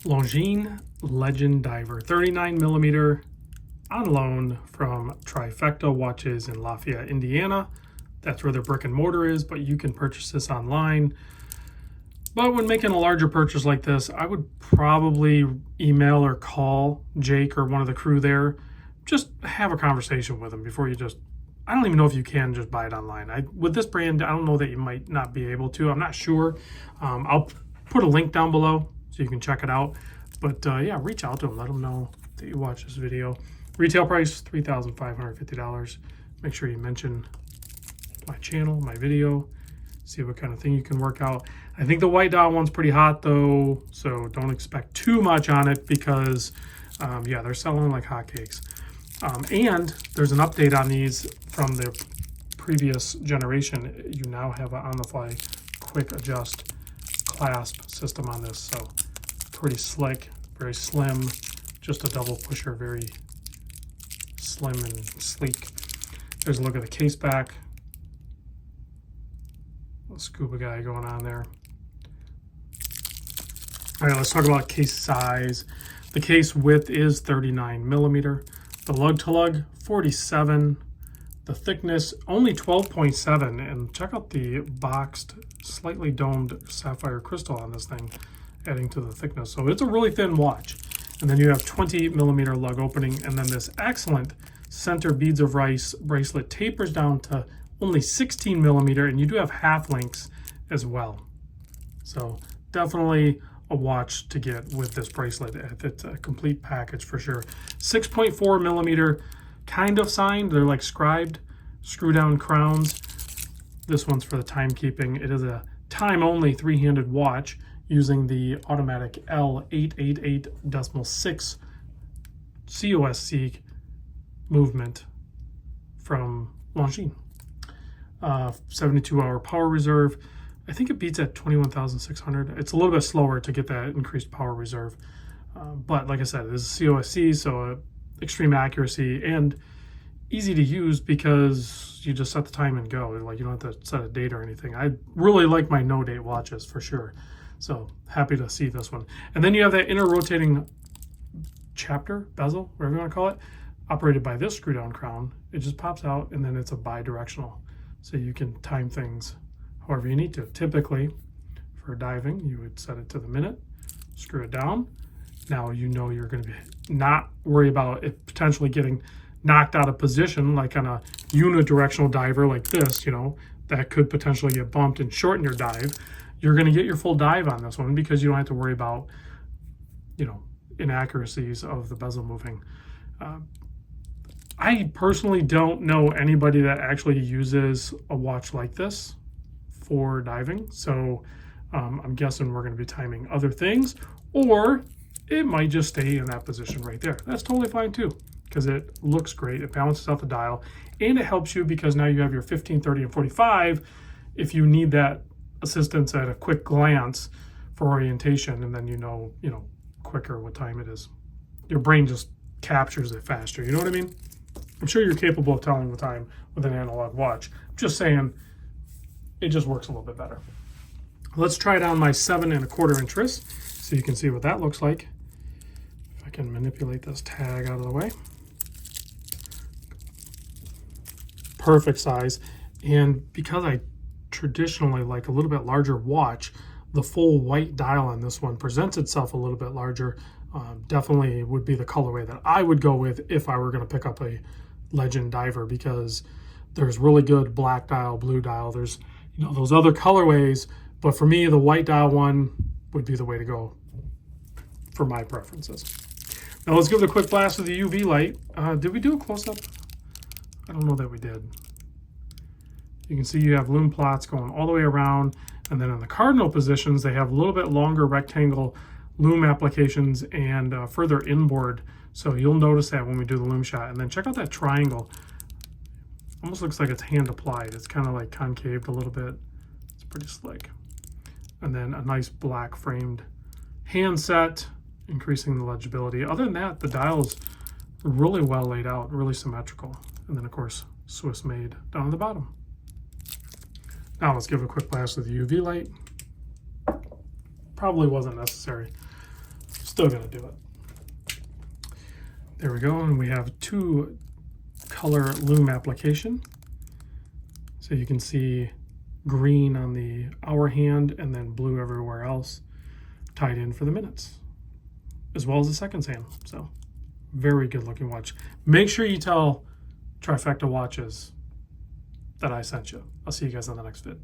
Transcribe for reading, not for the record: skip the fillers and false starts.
Longines Legend Diver, 39 millimeter on loan from Trifecta Watches in Lafayette, Indiana. That's where their brick and mortar is, but you can purchase this online. But when making a larger purchase like this, I would probably email or call Jake or one of the crew there. Just have a conversation with them before you just, I don't even know if you can just buy it online. With this brand, I don't know that you might not be able to. I'm not sure. I'll put a link down below so you can check it out. But yeah, reach out to them. Let them know that you watch this video. Retail price, $3,550. Make sure you mention my channel, my video. See what kind of thing you can work out. I think the white dial one's pretty hot though, so don't expect too much on it because, yeah, they're selling like hotcakes. And there's an update on these from the previous generation. You now have an on-the-fly quick adjust clasp system on this, so pretty slick, very slim, just a double pusher, very slim and sleek. There's a look at the case back. Little scuba guy going on there. All right, let's talk about case size. The case width is 39 millimeter. The lug to lug, 47. The thickness, only 12.7. And check out the boxed, slightly domed sapphire crystal on this thing, adding to the thickness. So it's a really thin watch. And then you have 20 millimeter lug opening. And then this excellent center beads of rice bracelet tapers down to only 16 millimeter. And you do have half links as well. So definitely a watch to get with this bracelet. It's a complete package for sure. 6.4 millimeter kind of signed. They're like scribed screw down crowns. This one's for the timekeeping. It is a time only three-handed watch using the automatic L888.6 COSC movement from Longines. 72-hour power reserve. I think it beats at 21,600. It's a little bit slower to get that increased power reserve. But like I said, this is COSC, so extreme accuracy and easy to use because you just set the time and go. Like you don't have to set a date or anything. I really like my no date watches for sure. So happy to see this one. And then you have that inner rotating chapter, bezel, whatever you want to call it, operated by this screw down crown. It just pops out and then it's a bi-directional. So you can time things however you need to. Typically, for diving, you would set it to the minute, screw it down. Now you know you're going to be not worry about it potentially getting knocked out of position, like on a unidirectional diver like this, you know, that could potentially get bumped and shorten your dive. You're going to get your full dive on this one because you don't have to worry about, you know, inaccuracies of the bezel moving. I personally don't know anybody that actually uses a watch like this for diving, so I'm guessing we're going to be timing other things, or it might just stay in that position right there. That's totally fine too, because it looks great. It balances out the dial, and it helps you because now you have your 15, 30, and 45 if you need that assistance at a quick glance for orientation, and then you know quicker what time it is. Your brain just captures it faster. You know what I mean? I'm sure you're capable of telling the time with an analog watch. I'm just saying, it just works a little bit better. Let's try it on my 7 1/4 inch wrist so you can see what that looks like. If I can manipulate this tag out of the way. Perfect size. And because I traditionally like a little bit larger watch, the full white dial on this one presents itself a little bit larger. Definitely would be the colorway that I would go with if I were going to pick up a Legend diver, because there's really good black dial, blue dial. There's, you know, those other colorways, but for me, the white dial one would be the way to go for my preferences. Now let's give it a quick blast with the UV light. Did we do a close-up? I don't know that we did. You can see you have lume plots going all the way around, and then in the cardinal positions, they have a little bit longer rectangle lume applications and further inboard. So you'll notice that when we do the lume shot. And then check out that triangle. Almost looks like it's hand applied. It's kind of like concaved a little bit. It's pretty slick. And then a nice black framed handset, increasing the legibility. Other than that, the dial's really well laid out, really symmetrical. And then of course, Swiss made down at the bottom. Now let's give a quick blast of the UV light. Probably wasn't necessary. Still gonna do it. There we go, and we have 2 color lume application. So you can see green on the hour hand and then blue everywhere else, tied in for the minutes, as well as the seconds hand. So very good looking watch. Make sure you tell Trifecta Watches that I sent you. I'll see you guys on the next vid.